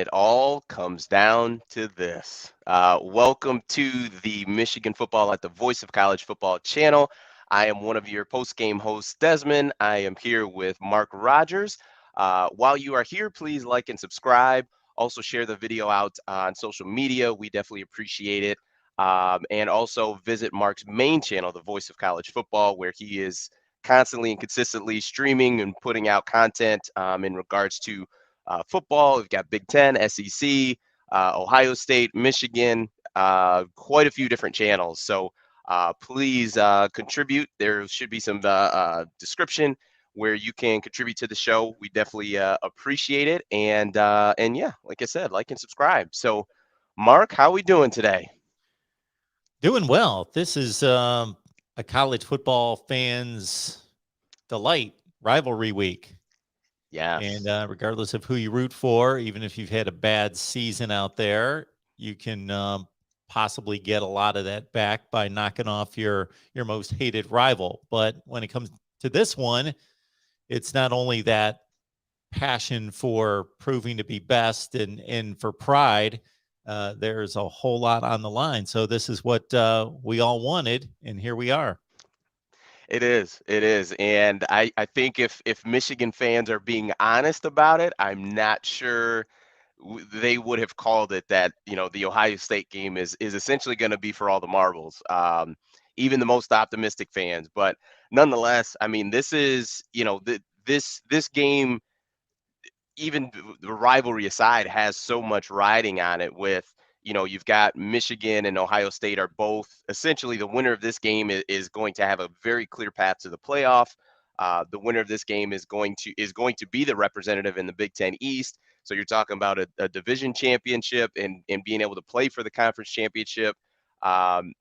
it all comes down to this. Welcome to the Michigan Football at the Voice of College Football channel. I am one of your post-game hosts, Desmond. I am here with Mark Rogers. While you are here, please like and subscribe. Also, share the video out on social media. We definitely appreciate it. And also visit Mark's main channel, The Voice of College Football, where he is constantly and consistently streaming and putting out content in regards to football. We've got Big Ten, SEC, Ohio State, Michigan, quite a few different channels. So please contribute. There should be some description where you can contribute to the show. We definitely appreciate it. And yeah, like I said, like and subscribe. So, Mark, how we doing today? Doing well. This is a college football fan's delight, rivalry week. And Yes. regardless of who you root for, even if you've had a bad season out there, you can possibly get a lot of that back by knocking off your most hated rival. But when it comes to this one, it's not only that passion for proving to be best and for pride. There's a whole lot on the line. So this is what we all wanted, and here we are. It is. It is. And I think if Michigan fans are being honest about it, I'm not sure they would have called it that, the Ohio State game is essentially going to be for all the marbles. Even the most optimistic fans, but nonetheless, I mean, this is, this game, even the rivalry aside, has so much riding on it with, you've got Michigan and Ohio State are both essentially the winner of this game is going to have a very clear path to the playoff. The winner of this game is going to be the representative in the Big Ten East. So you're talking about a division championship and being able to play for the conference championship. And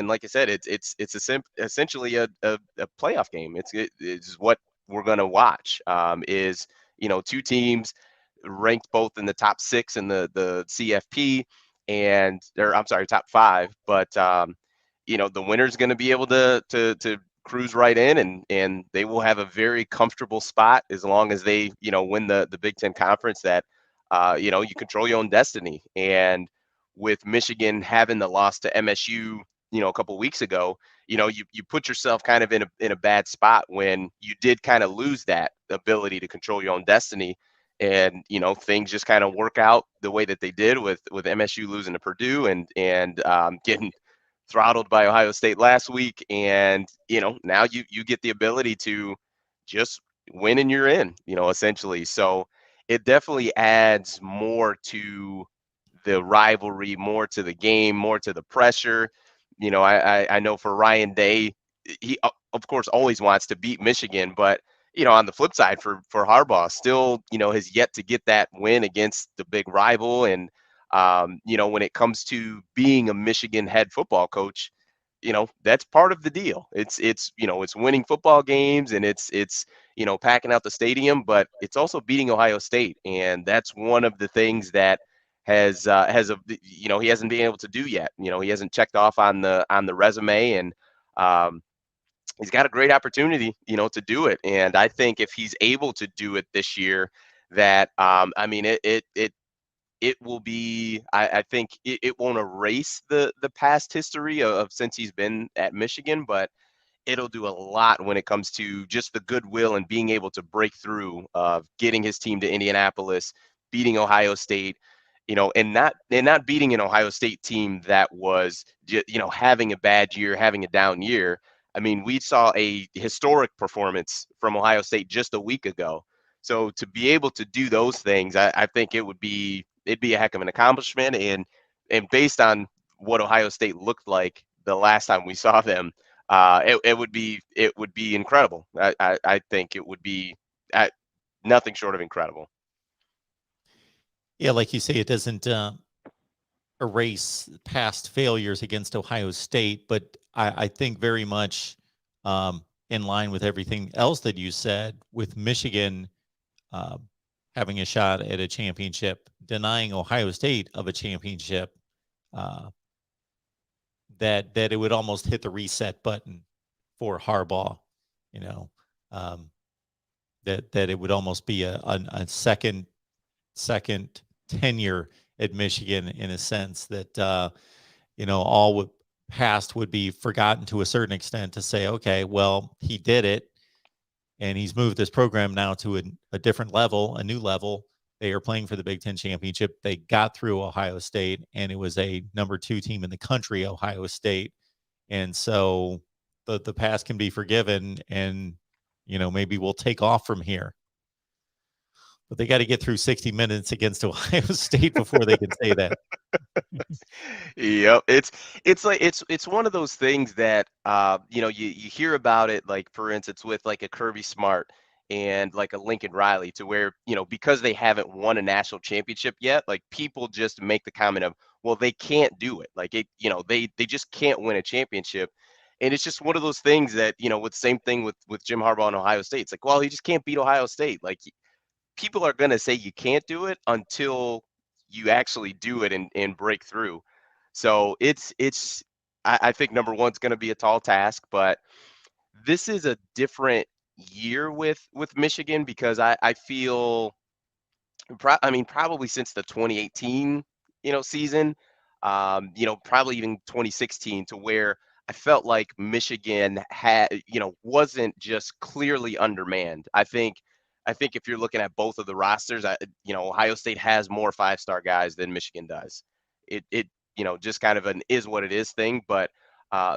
like I said, essentially a playoff game. It's what we're going to watch. Is two teams ranked both in the top six in the CFP and or I'm sorry, top five. But the winner's going to be able to cruise right in and they will have a very comfortable spot as long as they win the Big Ten conference. That you control your own destiny. And with Michigan having the loss to MSU, a couple weeks ago, you put yourself kind of in a bad spot when you did kind of lose that ability to control your own destiny. And things just kind of work out the way that they did with MSU losing to Purdue and getting throttled by Ohio State last week. And now you get the ability to just win and you're in, essentially. So it definitely adds more to the rivalry, more to the game, more to the pressure. I know for Ryan Day, he of course always wants to beat Michigan, but on the flip side for Harbaugh, still has yet to get that win against the big rival. And when it comes to being a Michigan head football coach, that's part of the deal. It's winning football games and it's packing out the stadium, but it's also beating Ohio State, and that's one of the things that he hasn't been able to do yet. He hasn't checked off on the resume, and um, he's got a great opportunity, to do it. And I think if he's able to do it this year, that I mean, it will be. I think it won't erase the past history of since he's been at Michigan, but it'll do a lot when it comes to just the goodwill and being able to break through of getting his team to Indianapolis, beating Ohio State, and not beating an Ohio State team that was having a bad year, having a down year. I mean, we saw a historic performance from Ohio State just a week ago. So to be able to do those things, I think it'd be a heck of an accomplishment. And based on what Ohio State looked like the last time we saw them, it would be incredible. I think it would be nothing short of incredible. Yeah, like you say, it doesn't erase past failures against Ohio State, but I think very much in line with everything else that you said, with Michigan uh, having a shot at a championship, denying Ohio State of a championship, uh, that it would almost hit the reset button for Harbaugh. You know, um, that it would almost be a second tenure at Michigan in a sense that all past would be forgotten to a certain extent to say, okay, well, he did it, and he's moved this program now to a different level, a new level. They are playing for the Big Ten championship. They got through Ohio State, and it was a number 2 team in the country, Ohio State. And so the past can be forgiven, and maybe we'll take off from here. But they got to get through 60 minutes against Ohio State before they can say that. Yep, it's like it's one of those things that you hear about it, like for instance with like a Kirby Smart and like a Lincoln Riley, to where because they haven't won a national championship yet, like people just make the comment of, well, they can't do it, like they just can't win a championship. And it's just one of those things that with same thing with Jim Harbaugh and Ohio State. It's like, well, he just can't beat Ohio State. Like people are going to say you can't do it until you actually do it and break through. So I think number one's going to be a tall task, but this is a different year with Michigan because I feel I mean, probably since the 2018, season, probably even 2016, to where I felt like Michigan wasn't just clearly undermanned. I think if you're looking at both of the rosters, Ohio State has more five-star guys than Michigan does. It just kind of an is what it is thing, but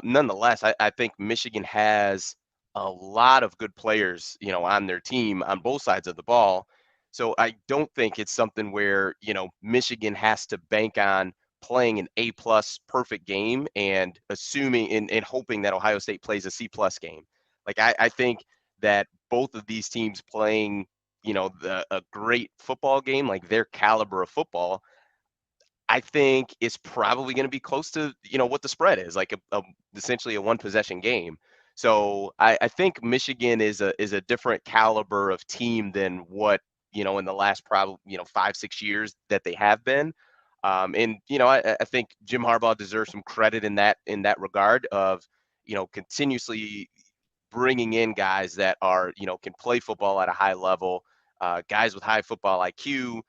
nonetheless, I think Michigan has a lot of good players, on their team on both sides of the ball. So I don't think it's something where, Michigan has to bank on playing an A plus perfect game and assuming and hoping that Ohio State plays a C plus game. Like I think that both of these teams playing, a great football game, like their caliber of football, I think it's probably going to be close to what the spread is, like essentially a one possession game. So I think Michigan is a different caliber of team than what in the last probably 5-6 years that they have been. And I think Jim Harbaugh deserves some credit in that regard of continuously bringing in guys that are can play football at a high level, guys with high football IQ,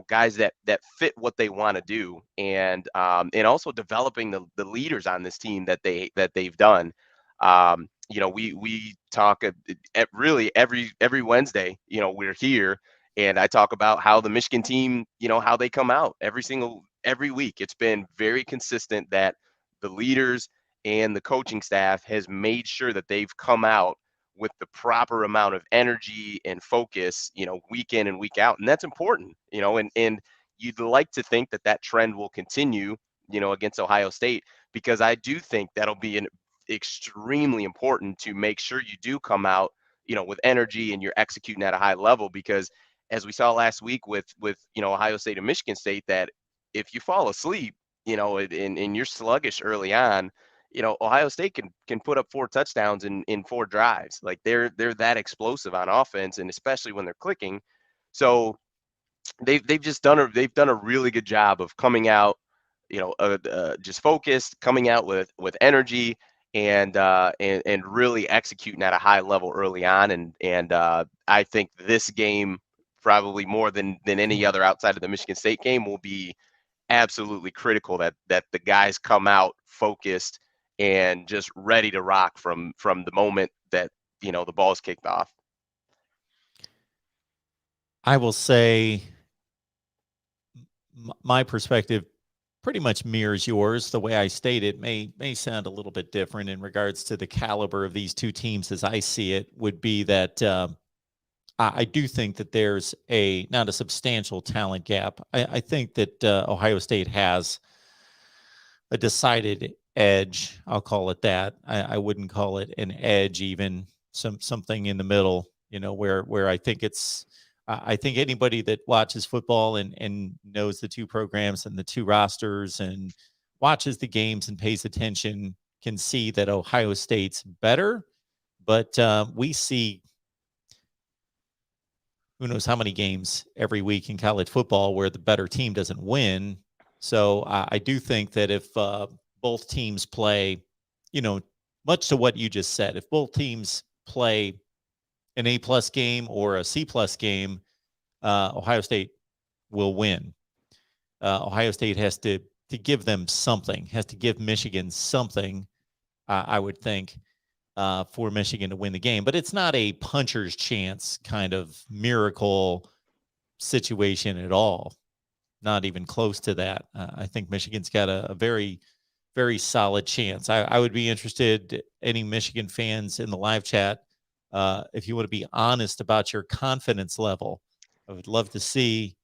guys that fit what they want to do, and also developing the leaders on this team that they've done. We talk really every Wednesday. We're here, and I talk about how the Michigan team, how they come out every week. It's been very consistent that the leaders and the coaching staff has made sure that they've come out with the proper amount of energy and focus, week in and week out. And that's important, and you'd like to think that that trend will continue, against Ohio State, because I do think that'll be an extremely important to make sure you do come out, with energy and you're executing at a high level, because as we saw last week with Ohio State and Michigan State, that if you fall asleep, and you're sluggish early on, Ohio State can put up 4 touchdowns in 4 drives. Like they're that explosive on offense, and especially when they're clicking. So they've done a really good job of coming out, just focused, coming out with energy, and really executing at a high level early on. And I think this game, probably more than any other outside of the Michigan State game, will be absolutely critical that the guys come out focused and just ready to rock from the moment that the ball's kicked off. I will say my perspective pretty much mirrors yours. The way I state it may sound a little bit different in regards to the caliber of these two teams as I see it, would be that I do think that there's not a substantial talent gap. I think that Ohio State has a decided edge. I'll call it that. I wouldn't call it an edge, even something in the middle. Where I think it's. I think anybody that watches football and knows the two programs and the two rosters and watches the games and pays attention can see that Ohio State's better, but we see who knows how many games every week in college football where the better team doesn't win. So I do think that if both teams play, much to what you just said, if both teams play an A plus game or a C plus game, Ohio State will win. Ohio State has to give them something, has to give Michigan something. I would think for Michigan to win the game, but it's not a puncher's chance kind of miracle situation at all. Not even close to that. I think Michigan's got a very, very solid chance. I would be interested, any Michigan fans in the live chat, if you want to be honest about your confidence level. I would love to see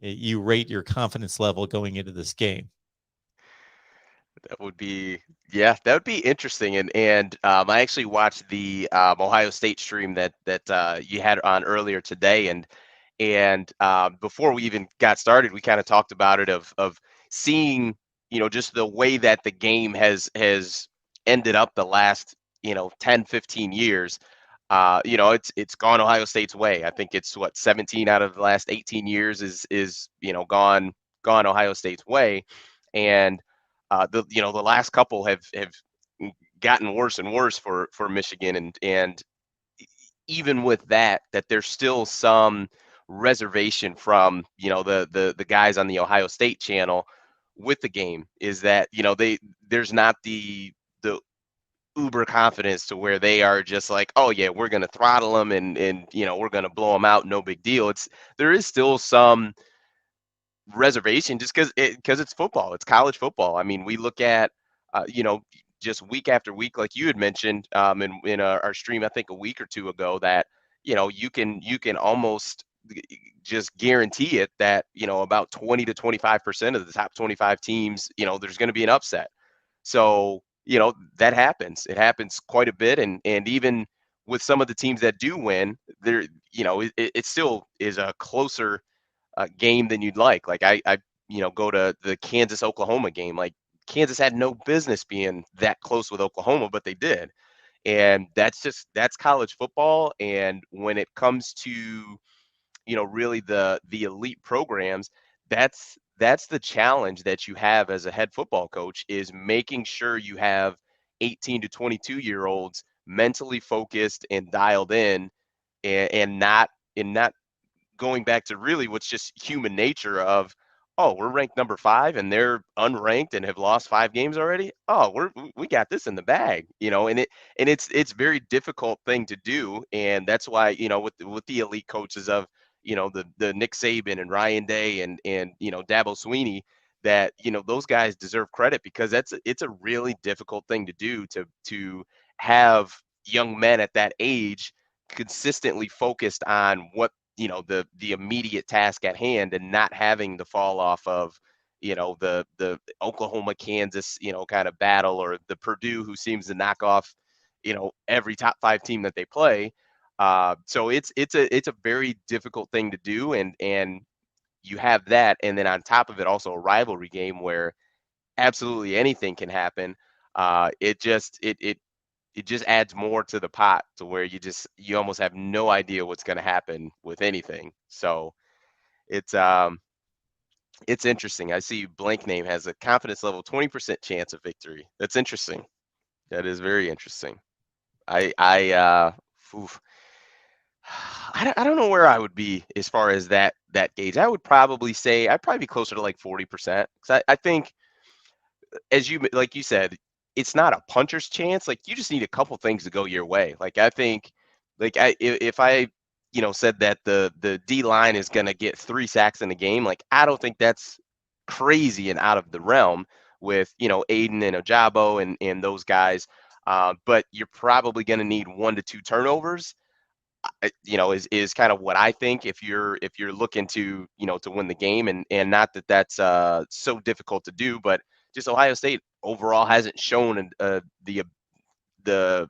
you rate your confidence level going into this game. That would be, yeah, that would be interesting. And I actually watched the Ohio State stream that you had on earlier today, and before we even got started, we kind of talked about it of seeing, just the way that the game has ended up the last, 10, 15 years. It's gone Ohio State's way. I think it's what 17 out of the last 18 years is gone Ohio State's way, and the last couple have gotten worse and worse for Michigan, and even with that there's still some reservation from the guys on the Ohio State channel with the game, is that there's not the uber confidence to where they are just like, oh yeah, we're going to throttle them, and we're going to blow them out, no big deal. There is still some reservation, just because it's football, it's college football. I mean, we look at just week after week, like you had mentioned in our stream, I think a week or two ago, that you can almost just guarantee it that about 20 to 25% of the top 25 teams, there's going to be an upset. So that happens. It happens quite a bit, and even with some of the teams that do win, there it still is a closer game than you'd like. Like I go to the Kansas Oklahoma game. Like, Kansas had no business being that close with Oklahoma, but they did. And that's college football. And when it comes to really the elite programs, that's the challenge that you have as a head football coach, is making sure you have 18 to 22 year olds mentally focused and dialed in, and not going back to really what's just human nature of, oh, we're ranked number 5 and they're unranked and have lost 5 games already. Oh, we got this in the bag, and it's very difficult thing to do, and that's why with the elite coaches of the Nick Saban and Ryan Day and Dabo Sweeney, that those guys deserve credit, because it's a really difficult thing to do, to have young men at that age consistently focused on what the immediate task at hand, and not having the fall off of the Oklahoma Kansas kind of battle, or the Purdue who seems to knock off every top 5 team that they play. So it's a very difficult thing to do, and you have that, and then on top of it also a rivalry game where absolutely anything can happen. It just adds more to the pot, to where you almost have no idea what's going to happen with anything. So it's um it's interesting. I see blank name has a confidence level 20% chance of victory. That's interesting. That is very interesting. Oof. I don't know where I would be as far as that gauge. I would probably say I'd probably be closer to like 40%, because I think, as you like you said, it's not a puncher's chance. Like, you just need a couple things to go your way. Like, I think, like if I said that the D line is gonna get 3 sacks in the game, like, I don't think that's crazy and out of the realm with Aiden and Ojabo and those guys. But you're probably gonna need 1 to 2 turnovers. Is kind of what I think, if you're looking to win the game, and not that that's so difficult to do, but just Ohio State overall hasn't shown the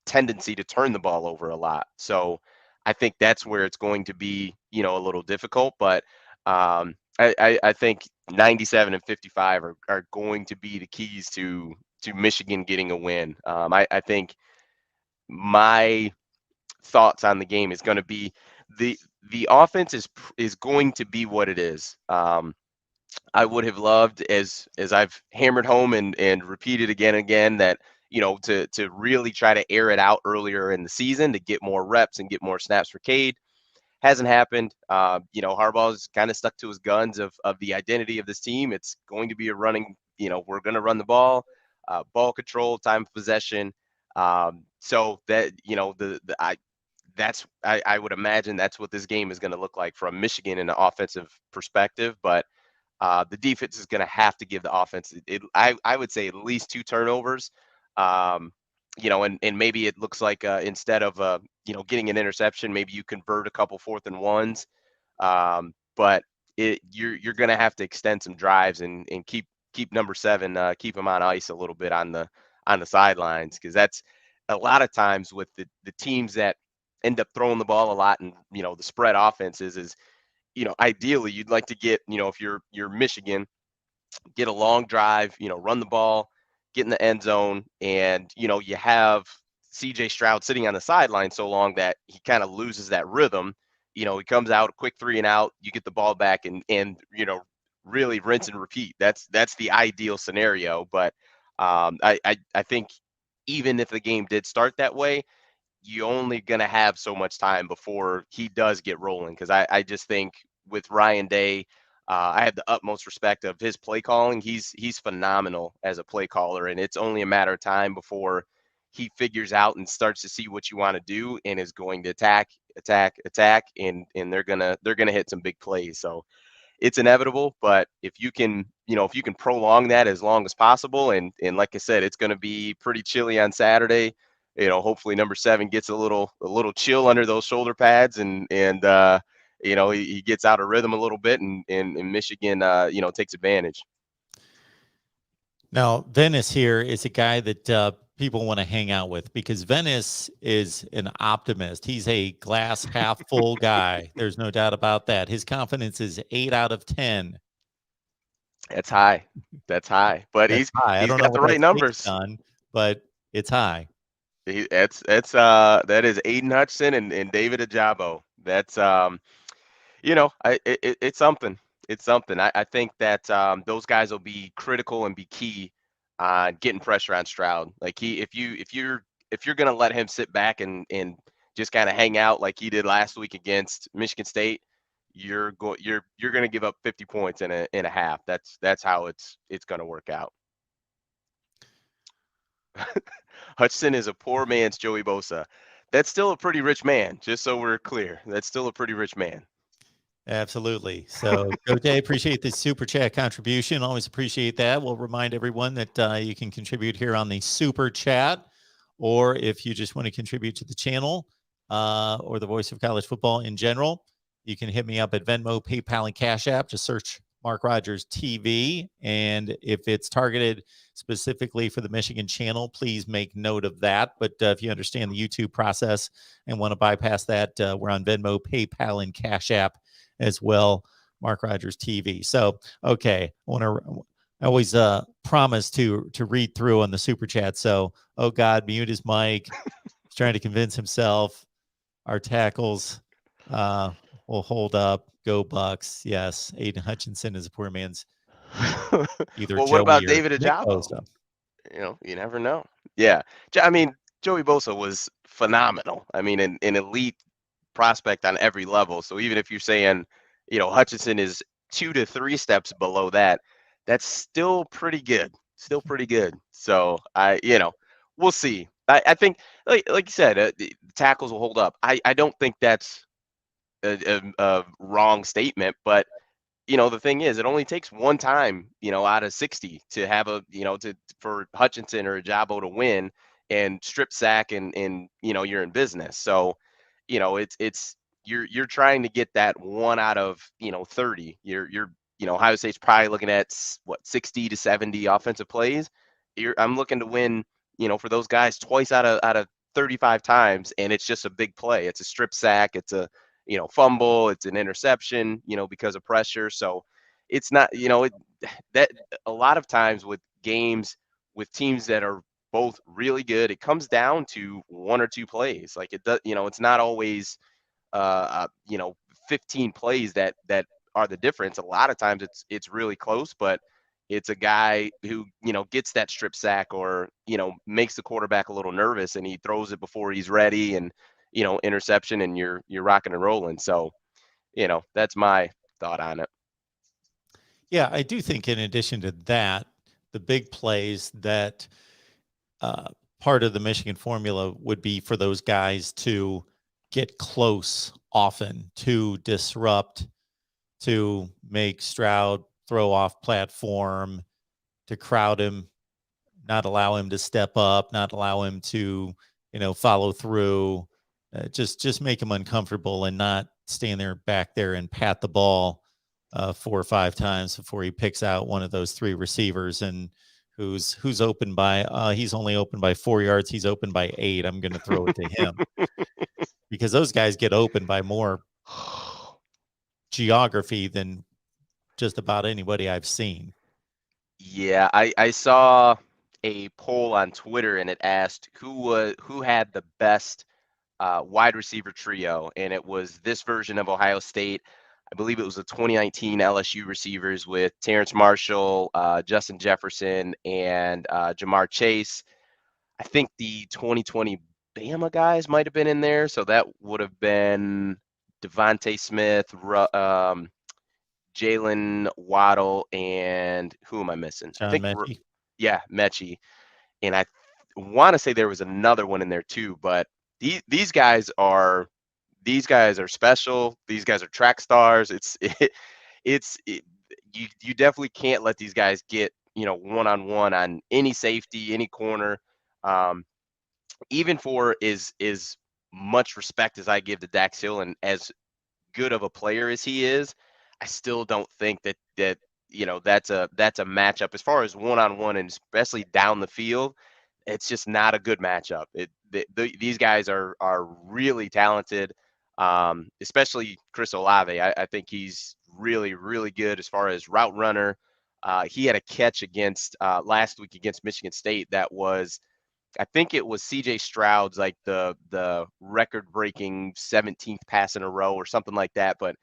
tendency to turn the ball over a lot. So I think that's where it's going to be a little difficult, but I think 97 and 55 are going to be the keys to Michigan getting a win. I think my thoughts on the game is going to be the offense is going to be what it is. I would have loved, as I've hammered home and repeated again and again, that to really try to air it out earlier in the season to get more reps and get more snaps for Cade. hasn't happened. Harbaugh's kind of stuck to his guns of the identity of this team. It's going to be a running. We're going to run the ball, ball control, time of possession. So that the I would imagine that's what this game is going to look like from Michigan in an offensive perspective. But the defense is going to have to give the offense, I would say, at least two turnovers. Um, and maybe it looks like instead of getting an interception, maybe you convert a couple 4th and 1s. But you're going to have to extend some drives and keep number 7, keep him on ice a little bit on the sidelines, because that's a lot of times with the teams that end up throwing the ball a lot, and the spread offenses is, ideally you'd like to get, if you're Michigan, get a long drive, run the ball, get in the end zone, and you have CJ Stroud sitting on the sideline so long that he kind of loses that rhythm. He comes out, quick 3 and out, you get the ball back, and really rinse and repeat. That's the ideal scenario. But I think even if the game did start that way, you only going to have so much time before he does get rolling. Because I just think with Ryan Day, I have the utmost respect of his play calling. He's phenomenal as a play caller, and it's only a matter of time before he figures out and starts to see what you want to do and is going to attack, attack, attack, and they're gonna hit some big plays. So it's inevitable. But if you can prolong that as long as possible, and like I said, it's going to be pretty chilly on Saturday. Hopefully number 7 gets a little chill under those shoulder pads, and he gets out of rhythm a little bit, and Michigan takes advantage. Now, Venice here is a guy that people want to hang out with because Venice is an optimist. He's a glass half full guy. There's no doubt about that. His confidence is 8 out of 10. That's high. That's high. But That's he's high. I he's don't know got the what right that's based numbers. on, but it's high. That is Aiden Hutchinson and David Ajabo. That's it's something. It's something. I think that those guys will be critical and be key on getting pressure on Stroud. Like if you're gonna let him sit back and just kind of hang out like he did last week against Michigan State, you're gonna give up 50 points in a half. That's how it's gonna work out. Hutchinson is a poor man's Joey Bosa. That's still a pretty rich man, just so we're clear. That's still a pretty rich man. Absolutely. So, Joe Day, appreciate the super chat contribution. Always appreciate that. We'll remind everyone that you can contribute here on the super chat, or if you just want to contribute to the channel or the Voice of College Football in general, you can hit me up at Venmo, PayPal, and Cash App. Just search Mark Rogers TV. And if it's targeted specifically for the Michigan channel, please make note of that. But if you understand the YouTube process and want to bypass that, we're on Venmo, PayPal, and Cash App as well, Mark Rogers TV. So, okay, I always promise to read through on the super chat. So, oh God, mute his mic. He's trying to convince himself our tackles will hold up. Go Bucks. Yes, Aiden Hutchinson is a poor man's either Well, what Joey about or David Nick Ajabo? Bosa. You never know. Yeah, I mean, Joey Bosa was phenomenal. I mean, an elite prospect on every level. So even if you're saying, Hutchinson is 2 to 3 steps below that, that's still pretty good. Still pretty good. So we'll see. I think, like you said, the tackles will hold up. I don't think that's a wrong statement, but the thing is, it only takes one time, out of 60 to have for Hutchinson or Jabo to win and strip sack, and you're in business. So, you're trying to get that one out of 30. Ohio State's probably looking at what, 60 to 70 offensive plays. I'm looking to win, for those guys twice out of 35 times, and it's just a big play. It's a strip sack. It's a fumble, it's an interception, because of pressure. So it's not, that a lot of times with games with teams that are both really good, it comes down to one or two plays. Like it does, it's not always, uh, you know, 15 plays that are the difference. A lot of times it's really close, but it's a guy who gets that strip sack, or makes the quarterback a little nervous, and he throws it before he's ready, and interception, and you're rocking and rolling. So, that's my thought on it. Yeah, I do think in addition to that, the big plays that uh, part of the Michigan formula would be for those guys to get close often, to disrupt, to make Stroud throw off platform, to crowd him, not allow him to step up, not allow him to, follow through, just make him uncomfortable and not stand there back there and pat the ball 4 or 5 times before he picks out one of those three receivers and who's open by he's only open by 4 yards, he's open by 8. I'm going to throw it to him because those guys get open by more geography than just about anybody I've seen. Yeah, I saw a poll on Twitter, and it asked who had the best wide receiver trio, and it was this version of Ohio State. I believe it was the 2019 LSU receivers with Terrence Marshall, Justin Jefferson, and Jamar Chase. I think the 2020 Bama guys might have been in there, so that would have been Devontae Smith, Jalen Waddle, and who am I missing? I John think, Mechie. yeah, Mechie. And I want to say there was another one in there too, but these guys are special. These guys are track stars. You definitely can't let these guys get one on one on any safety, any corner. Um, Even for is much respect as I give to Dax Hill and as good of a player as he is, I still don't think that's a matchup as far as one on one and especially down the field. It's just not a good matchup. These guys are really talented, especially Chris Olave. I think he's really really good as far as route runner. He had a catch against last week against Michigan State that was I think it was CJ Stroud's like the record breaking 17th pass in a row or something like that. But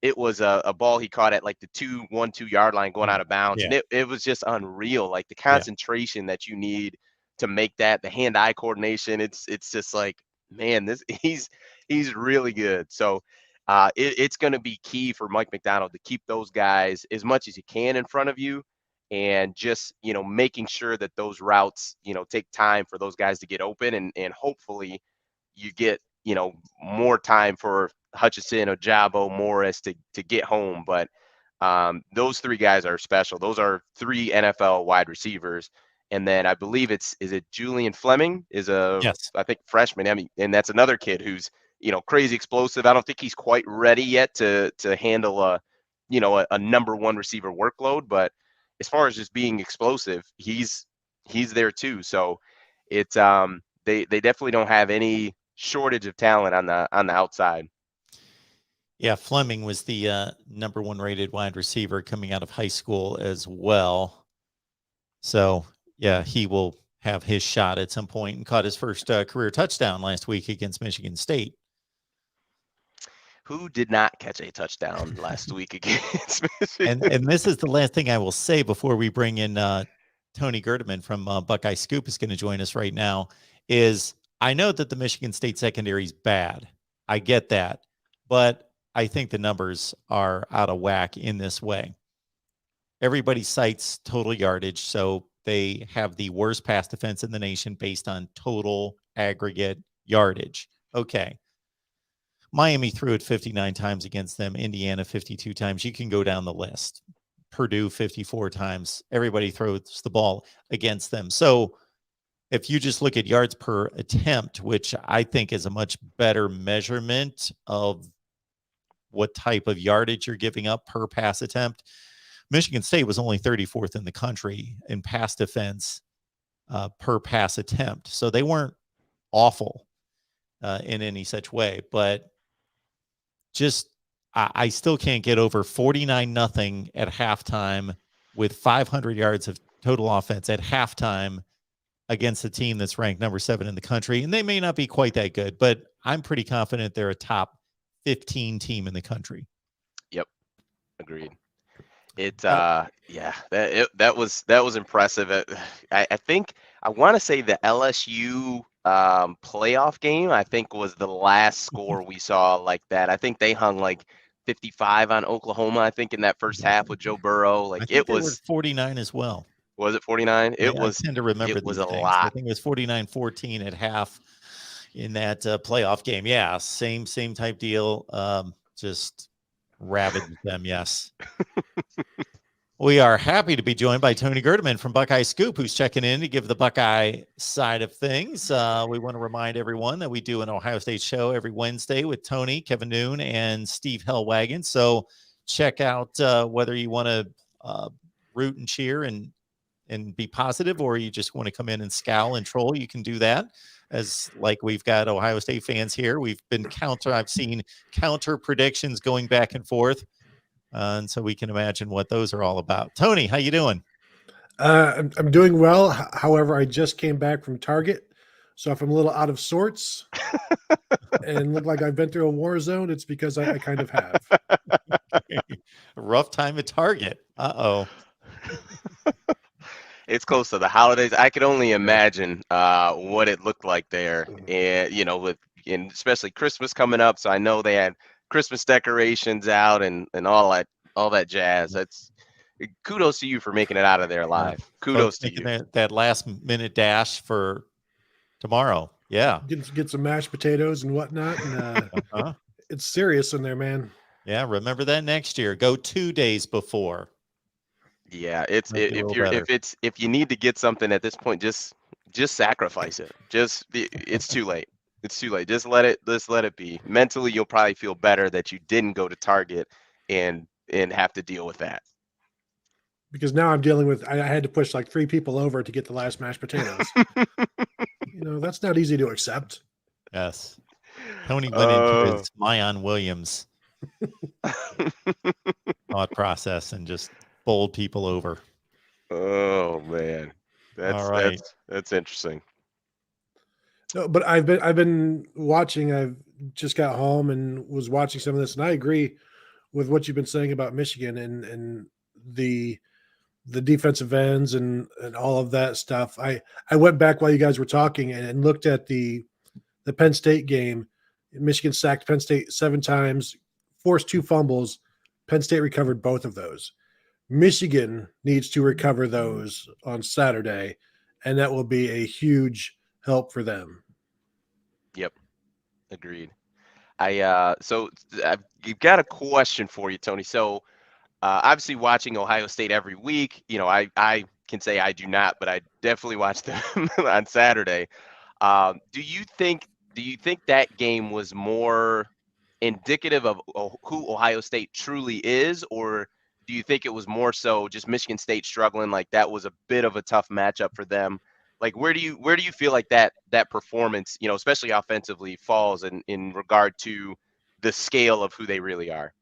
it was a ball he caught at like the 2 yard line going out of bounds. Yeah, And it was just unreal. Like the yeah. concentration that you need to make that, the hand eye coordination. It's just like, man, this he's really good. So it's going to be key for Mike McDonald to keep those guys as much as he can in front of you and just making sure that those routes take time for those guys to get open and hopefully you get more time for Hutchinson, Ojabo, Morris to get home. But those three guys are special. Those are three NFL wide receivers. And then I believe is it Julian Fleming is Yes. I think freshman. I mean, and that's another kid who's crazy explosive. I don't think he's quite ready yet to handle a number one receiver workload, but as far as just being explosive, he's there too. So it's they definitely don't have any shortage of talent on the outside. Yeah, Fleming was the number one rated wide receiver coming out of high school as well. So, yeah, he will have his shot at some point and caught his first career touchdown last week against Michigan State. Who did not catch a touchdown last week against And Michigan? this is the last thing I will say before we bring in Tony Gerdeman from Buckeye Scoop is going to join us right now. Is I know that the Michigan State secondary is bad. I get that, but I think the numbers are out of whack in this way. Everybody cites total yardage, so they have the worst pass defense in the nation based on total aggregate yardage. Okay. Miami threw it 59 times against them, Indiana 52 times. You can go down the list. Purdue 54 times. Everybody throws the ball against them. So if you just look at yards per attempt, which I think is a much better measurement of what type of yardage you're giving up per pass attempt, Michigan State was only 34th in the country in pass defense per pass attempt. So they weren't awful in any such way, but just I still can't get over 49-0 at halftime with 500 yards of total offense at halftime against a team that's ranked number 7 in the country. And they may not be quite that good, but I'm pretty confident they're a top 15 team in the country. Yep, agreed. Uh, Yeah, that was impressive. I think I want to say the LSU playoff game, I think was the last score we saw like that. I think they hung like 55 on Oklahoma, I think in that first half with Joe Burrow. I Like think they were at 49 as well. was it 49? I tend to remember It was these a things. I lot. think it was 49-14 at half in that playoff game. Yeah, same type deal. Just ravaged them. Yes. We are happy to be joined by Tony Gerdeman from Buckeye Scoop, who's checking in to give the Buckeye side of things. We want to remind everyone that we do an Ohio State show every Wednesday with Tony, Kevin Noon, and Steve Hellwagon. So check out whether you want to root and cheer and be positive, or you just want to come in and scowl and troll. You can do that. As like we've got Ohio State fans here, I've seen counter predictions going back and forth. And so we can imagine what those are all about. Tony, how you doing? I'm doing well. However, I just came back from Target, so if I'm a little out of sorts and look like I've been through a war zone, it's because I kind of have. Rough time at Target. Uh-oh. It's close to the holidays. I could only imagine what it looked like there, and and especially Christmas coming up. So I know they had Christmas decorations out and all that jazz. That's kudos to you for making it out of there alive. Kudos to you. That last minute dash for tomorrow. Yeah. Get some mashed potatoes and whatnot, and it's serious in there, man. Yeah, remember that next year. Go 2 days before. Yeah, if you need to get something at this point, just sacrifice it. It's too late. It's too late. Just let it be. Mentally, you'll probably feel better that you didn't go to Target and have to deal with that. Because now I'm dealing with, I had to push like 3 people over to get the last mashed potatoes. That's not easy to accept. Yes. Tony went into his Mayan Williams thought process and just bowled people over. Oh man, that's interesting. No, but I've been watching. I've just got home and was watching some of this, and I agree with what you've been saying about Michigan and the defensive ends and all of that stuff. I went back while you guys were talking and looked at the Penn State game. Michigan sacked Penn State 7 times, forced 2 fumbles. Penn State recovered both of those. Michigan needs to recover those on Saturday, and that will be a huge help for them. Yep, agreed. So I've got a question for you, Tony. So obviously watching Ohio State every week, I can say I do not, but I definitely watched them on Saturday. Do you think that game was more indicative of who Ohio State truly is, or do you think it was more so just Michigan State struggling, like that was a bit of a tough matchup for them? Like where do you feel like that performance, especially offensively, falls in regard to the scale of who they really are?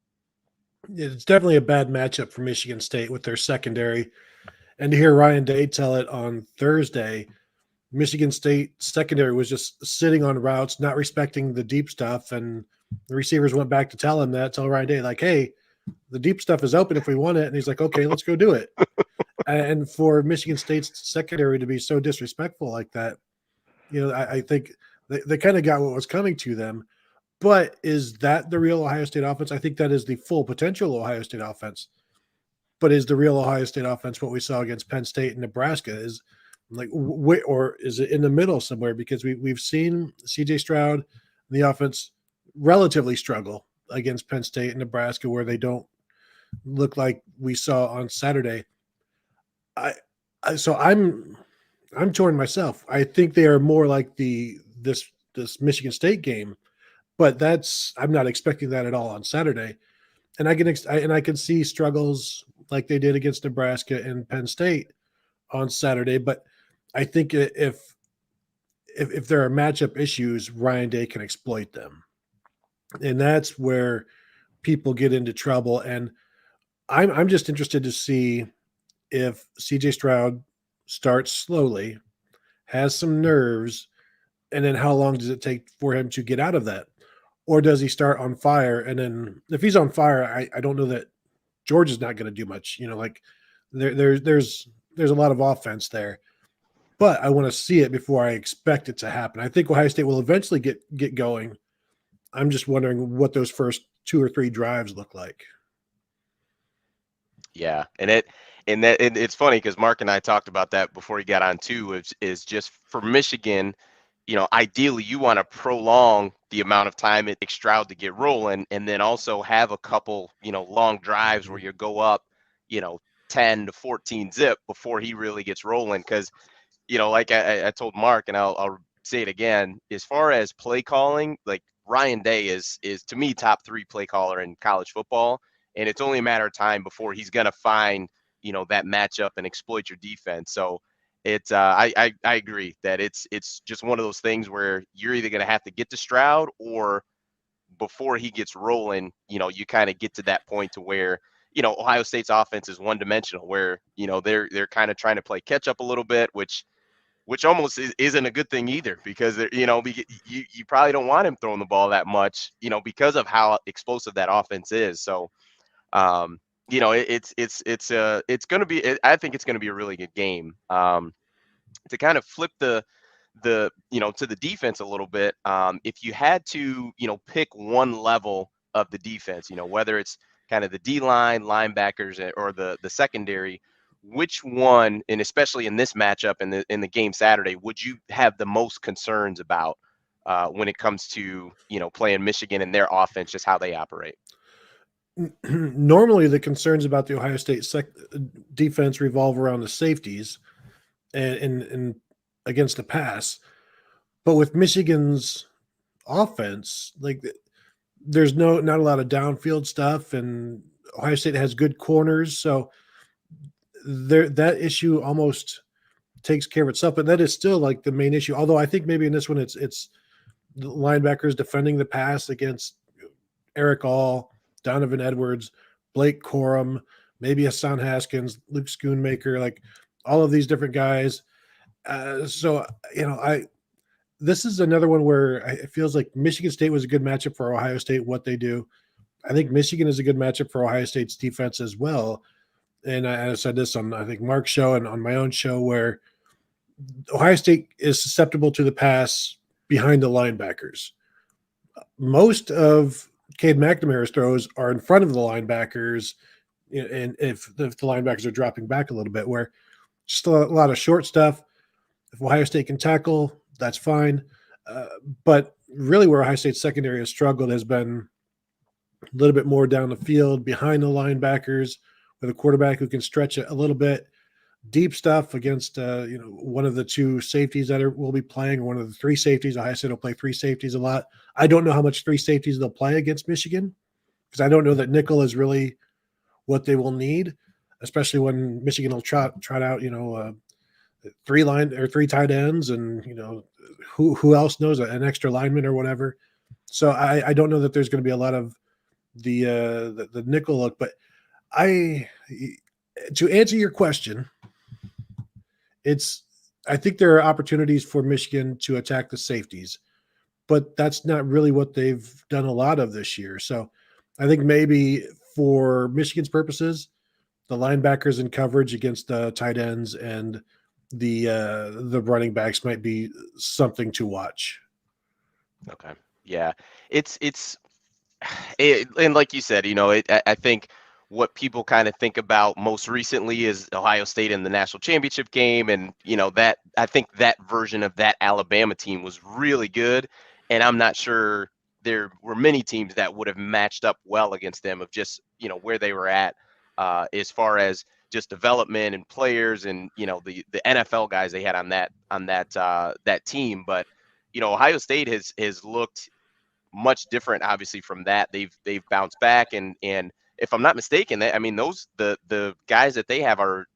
It's definitely a bad matchup for Michigan State with their secondary. And to hear Ryan Day tell it on Thursday, Michigan State secondary was just sitting on routes, not respecting the deep stuff. And the receivers went back to tell Ryan Day, like, hey, the deep stuff is open if we want it. And he's like, okay, let's go do it. And for Michigan State's secondary to be so disrespectful like that, I think they kind of got what was coming to them. But is that the real Ohio State offense? I think that is the full potential Ohio State offense. But is the real Ohio State offense what we saw against Penn State and Nebraska? Is like, or is it in the middle somewhere? Because we've seen C.J. Stroud and the offense relatively struggle against Penn State and Nebraska, where they don't look like we saw on Saturday. So I'm torn myself. I think they are more like this Michigan State game. But I'm not expecting that at all on Saturday, and I can see struggles like they did against Nebraska and Penn State on Saturday. But I think if there are matchup issues, Ryan Day can exploit them, and that's where people get into trouble. And I'm just interested to see if C.J. Stroud starts slowly, has some nerves, and then how long does it take for him to get out of that? Or does he start on fire? And then if he's on fire, I don't know that George is not going to do much. Like there's a lot of offense there. but I want to see it before I expect it to happen. I think Ohio State will eventually get going. I'm just wondering what those first 2 or 3 drives look like. Yeah, and it's funny because Mark and I talked about that before he got on too. Is just for Michigan, ideally you want to prolong the amount of time it takes Stroud to get rolling, and then also have a couple, long drives where you go up, you know, 10 to 14 zip before he really gets rolling. Because like I told Mark, and I'll say it again, as far as play calling, like Ryan Day is to me top 3 play caller in college football, and it's only a matter of time before he's gonna find that matchup and exploit your defense. So it's I agree that it's just one of those things where you're either gonna have to get to Stroud, or before he gets rolling, you kind of get to that point to where Ohio State's offense is one dimensional, where they're kind of trying to play catch up a little bit, which almost isn't a good thing either, because you probably don't want him throwing the ball that much, because of how explosive that offense is. So, it's going to be. I think it's going to be a really good game. To kind of flip the to the defense a little bit, if you had to pick one level of the defense, whether it's kind of the D line, linebackers, or the secondary, which one, and especially in this matchup in the game Saturday, would you have the most concerns about when it comes to playing Michigan and their offense, just how they operate? Normally, the concerns about the Ohio State defense revolve around the safeties and against the pass. But with Michigan's offense, like there's not a lot of downfield stuff, and Ohio State has good corners, so that issue almost takes care of itself. But that is still like the main issue. Although I think maybe in this one it's the linebackers defending the pass against Eric All, Donovan Edwards, Blake Corum, maybe Hassan Haskins, Luke Schoonmaker, like all of these different guys. So this is another one where it feels like Michigan State was a good matchup for Ohio State, what they do. I think Michigan is a good matchup for Ohio State's defense as well. And I said this on, I think, Mark's show and on my own show, where Ohio State is susceptible to the pass behind the linebackers. Most of Cade McNamara's throws are in front of the linebackers, and if the linebackers are dropping back a little bit, where just a lot of short stuff. If Ohio State can tackle, that's fine. But really where Ohio State's secondary has struggled has been a little bit more down the field, behind the linebackers, with a quarterback who can stretch it a little bit. Deep stuff against one of the 2 safeties that will be playing, or one of the 3 safeties. Ohio State will play 3 safeties a lot. I don't know how much 3 safeties they'll play against Michigan, because I don't know that nickel is really what they will need, especially when Michigan will trot out 3 tight ends, and who else knows, an extra lineman or whatever. So I don't know that there's going to be a lot of the nickel look. But to answer your question, I think there are opportunities for Michigan to attack the safeties, but that's not really what they've done a lot of this year. So I think maybe for Michigan's purposes, the linebackers in coverage against the tight ends and the running backs might be something to watch. Okay. Yeah. It's and like you said, I think what people kind of think about most recently is Ohio State in the national championship game. And, that I think that version of that Alabama team was really good. And I'm not sure there were many teams that would have matched up well against them, of just, where they were at as far as just development and players, and, the NFL guys they had on that team. But, Ohio State has looked much different, obviously, from that. They've bounced back, and if I'm not mistaken, those the guys that they have are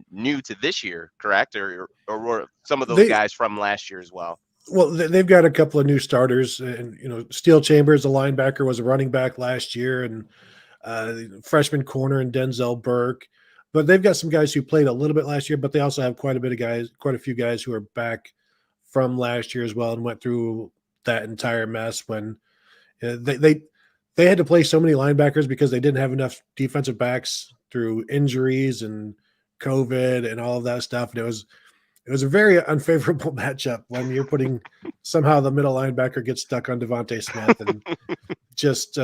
new to this year, correct? Or were some of those guys from last year as well? Well, they've got a couple of new starters, and Steel Chambers, a linebacker, was a running back last year, and freshman corner and Denzel Burke. But they've got some guys who played a little bit last year, but they also have quite a few guys who are back from last year as well, and went through that entire mess when they had to play so many linebackers because they didn't have enough defensive backs through injuries and COVID and all of that stuff. And it was a very unfavorable matchup when you're putting somehow the middle linebacker gets stuck on Devontae Smith, and just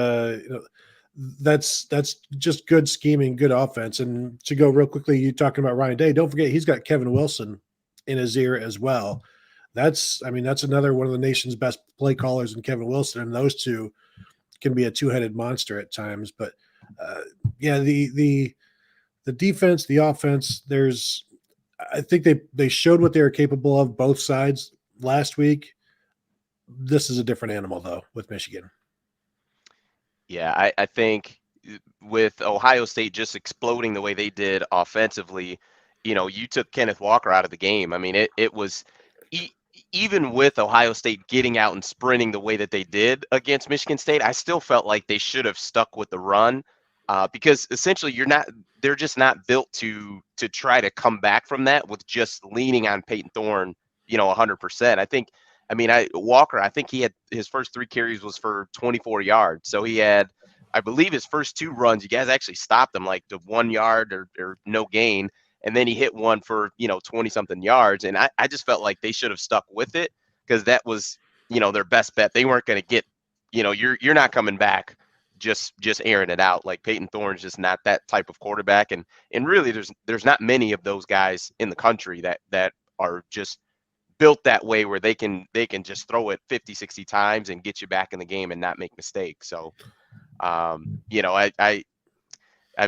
that's just good scheming, good offense. And to go real quickly, you talking about Ryan Day, don't forget he's got Kevin Wilson in his ear as well. That's another one of the nation's best play callers in Kevin Wilson, and those two can be a two-headed monster at times. But yeah, the defense, the offense, I think they showed what they were capable of both sides last week. This is a different animal though with Michigan. Yeah, I think with Ohio State just exploding the way they did offensively, you took Kenneth Walker out of the game. I mean, it was even with Ohio State getting out and sprinting the way that they did against Michigan State, I still felt like they should have stuck with the run because essentially they're just not built to try to come back from that with just leaning on Peyton Thorne, 100%. Walker, I think he had his first 3 carries was for 24 yards. So he had, I believe his first 2 runs, you guys actually stopped him like the 1 yard or no gain. And then he hit one for, 20 something yards. And I just felt like they should have stuck with it because that was, their best bet. They weren't going to get, you're not coming back just airing it out. Like Peyton Thorne's just not that type of quarterback. And really there's not many of those guys in the country that are just built that way where they can just throw it 50, 60 times and get you back in the game and not make mistakes. So, I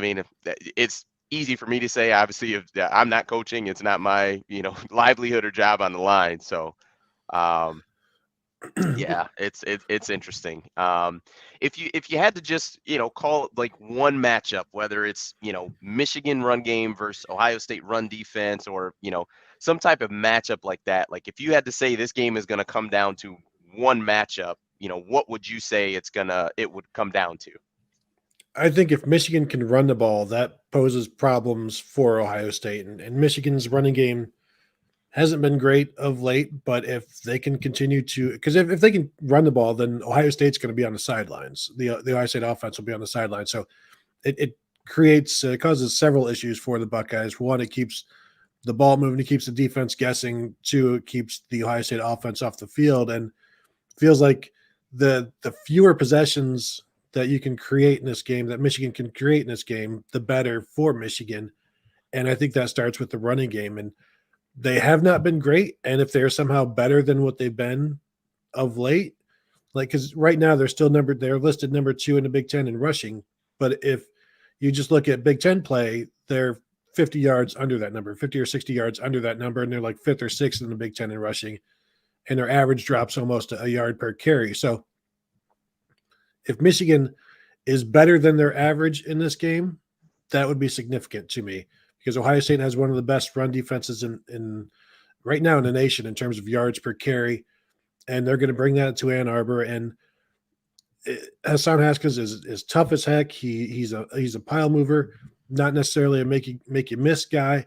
mean, it's easy for me to say, obviously, if I'm not coaching, it's not my, livelihood or job on the line. So, yeah, it's interesting. If you had to just, call it like one matchup, whether it's, Michigan run game versus Ohio State run defense or, some type of matchup like that, like if you had to say this game is going to come down to one matchup, what would you say it would come down to? I think if Michigan can run the ball, that poses problems for Ohio State, and Michigan's running game hasn't been great of late, but if they can continue to, because if they can run the ball, then Ohio State's going to be on the sidelines. The Ohio State offense will be on the sidelines. So it causes several issues for the Buckeyes. One, it keeps the ball moving, it keeps the defense guessing. 2, it keeps the Ohio State offense off the field, and feels like the fewer possessions that you can create in this game, that Michigan can create in this game, the better for Michigan. And I think that starts with the running game. And they have not been great. And if they're somehow better than what they've been of late, like, because right now they're listed number 2 in the Big Ten in rushing. But if you just look at Big Ten play, they're 50 yards under that number, 50 or 60 yards under that number. And they're like 5th or 6th in the Big Ten in rushing. And their average drops almost a yard per carry. So if Michigan is better than their average in this game, that would be significant to me because Ohio State has one of the best run defenses in right now in the nation in terms of yards per carry, and they're going to bring that to Ann Arbor. And Hassan Haskins is tough as heck. He's a pile mover, not necessarily a make you miss guy.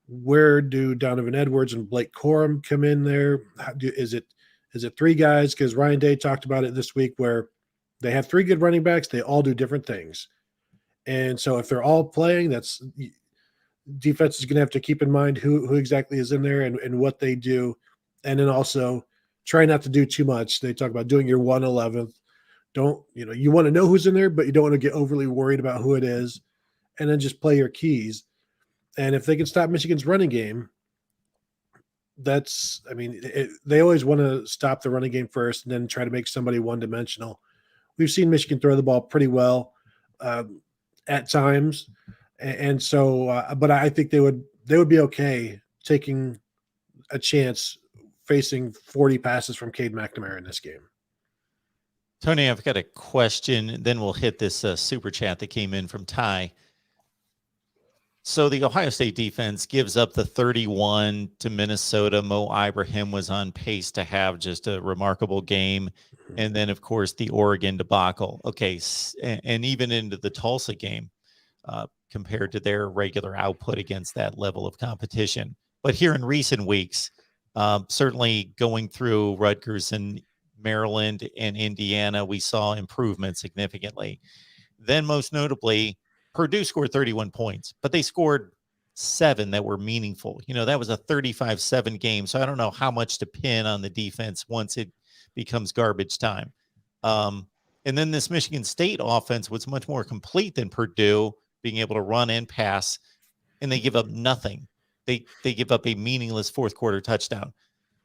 Where do Donovan Edwards and Blake Corum come in there? Is it 3 guys? Because Ryan Day talked about it this week where they have 3 good running backs. They all do different things. And so if they're all playing, that's defense is going to have to keep in mind who exactly is in there and what they do. And then also try not to do too much. They talk about doing your 1/11th. Don't, you want to know who's in there, but you don't want to get overly worried about who it is. And then just play your keys. And if they can stop Michigan's running game, they always want to stop the running game first and then try to make somebody one-dimensional. We've seen Michigan throw the ball pretty well at times, and so. But I think they would be okay taking a chance facing 40 passes from Cade McNamara in this game. Tony, I've got a question. Then we'll hit this super chat that came in from Ty. So the Ohio State defense gives up the 31 to Minnesota. Mo Ibrahim was on pace to have just a remarkable game. And then, of course, the Oregon debacle. Okay, and even into the Tulsa game compared to their regular output against that level of competition. But here in recent weeks, certainly going through Rutgers and Maryland and Indiana, we saw improvement significantly. Then most notably, Purdue scored 31 points, but they scored 7 that were meaningful. That was a 35-7 game. So I don't know how much to pin on the defense once it becomes garbage time. And then this Michigan State offense was much more complete than Purdue, being able to run and pass, and they give up nothing. They give up a meaningless fourth quarter touchdown.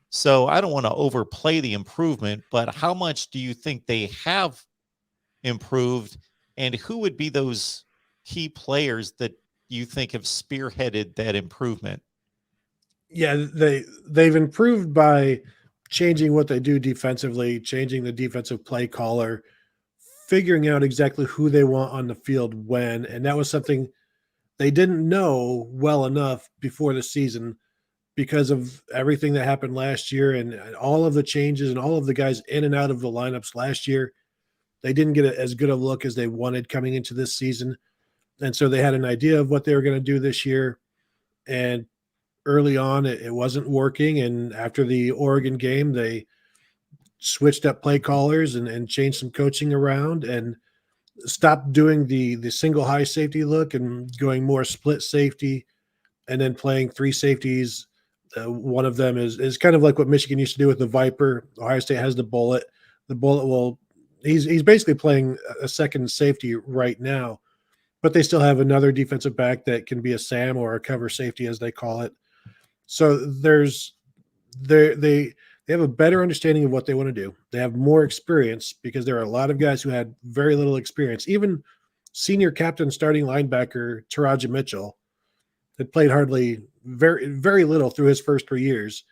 So I don't want to overplay the improvement, but how much do you think they have improved, and who would be those key players that you think have spearheaded that improvement? Yeah, they've improved by changing what they do defensively, changing the defensive play caller, figuring out exactly who they want on the field when, and that was something they didn't know well enough before the season because of everything that happened last year and all of the changes and all of the guys in and out of the lineups last year. They didn't get as good a look as they wanted coming into this season. And so they had an idea of what they were going to do this year. And early on, it wasn't working. And after the Oregon game, they switched up play callers and changed some coaching around and stopped doing the single high safety look and going more split safety and then playing three safeties. One of them is kind of like what Michigan used to do with the Viper. Ohio State has the Bullet. The Bullet will he's basically playing a second safety right now, but they still have another defensive back that can be a Sam or a cover safety as they call it. So they have a better understanding of what they want to do. They have more experience because there are a lot of guys who had very little experience. Even senior captain starting linebacker Taraja Mitchell had played hardly very little through his first 3 years,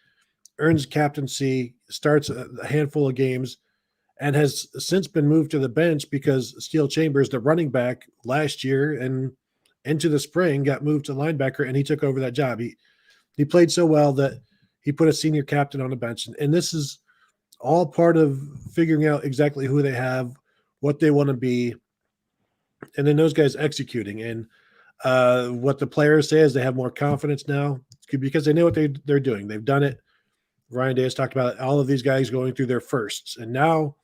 earns captaincy, starts a handful of games, and has since been moved to the bench because Steele Chambers, the running back last year and into the spring, got moved to linebacker, and he took over that job. He played so well that he put a senior captain on the bench. And this is all part of figuring out exactly who they have, what they want to be, and then those guys executing. And what the players say is they have more confidence now because they know what they're doing. They've done it. Ryan Day has talked about all of these guys going through their firsts, and now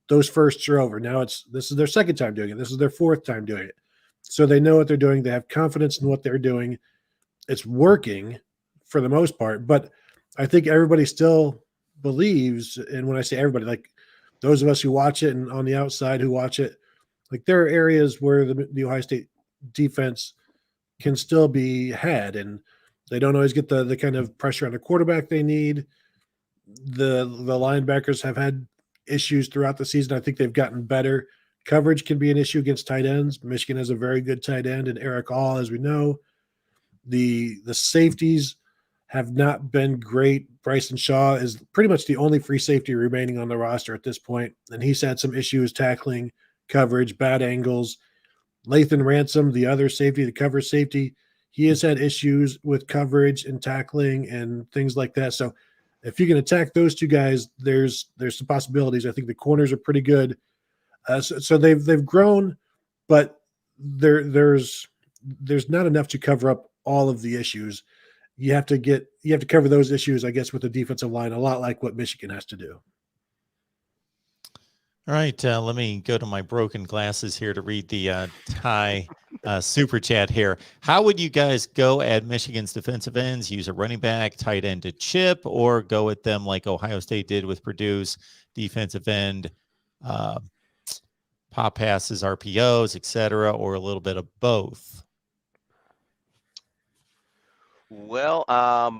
those firsts are over. Now this is their second time doing it. This is their fourth time doing it. So they know what they're doing. They have confidence in what they're doing. It's working for the most part, but I think everybody still believes, and when I say everybody, like those of us who watch it and on the outside who watch it, like there are areas where the Ohio State defense can still be had, and they don't always get the kind of pressure on the quarterback they need. The linebackers have had issues throughout the season. I think they've gotten better. Coverage can be an issue against tight ends. Michigan has a very good tight end in Eric All, as we know. The safeties have not been great. Bryson Shaw is pretty much the only free safety remaining on the roster at this point, and he's had some issues tackling, coverage, bad angles. Lathan Ransom, the other safety, the cover safety, he has had issues with coverage and tackling and things like that. So if you can attack those two guys, there's some possibilities. I think the corners are pretty good. So they've grown, but there's not enough to cover up all of the issues. You have to cover those issues, I guess, with the defensive line, a lot like what Michigan has to do. All right, let me go to my broken glasses here to read the Ty super chat here. How would you guys go at Michigan's defensive ends? Use a running back, tight end to chip, or go at them like Ohio State did with Purdue's defensive end, pop passes, RPOs, etc., or a little bit of both? Well, I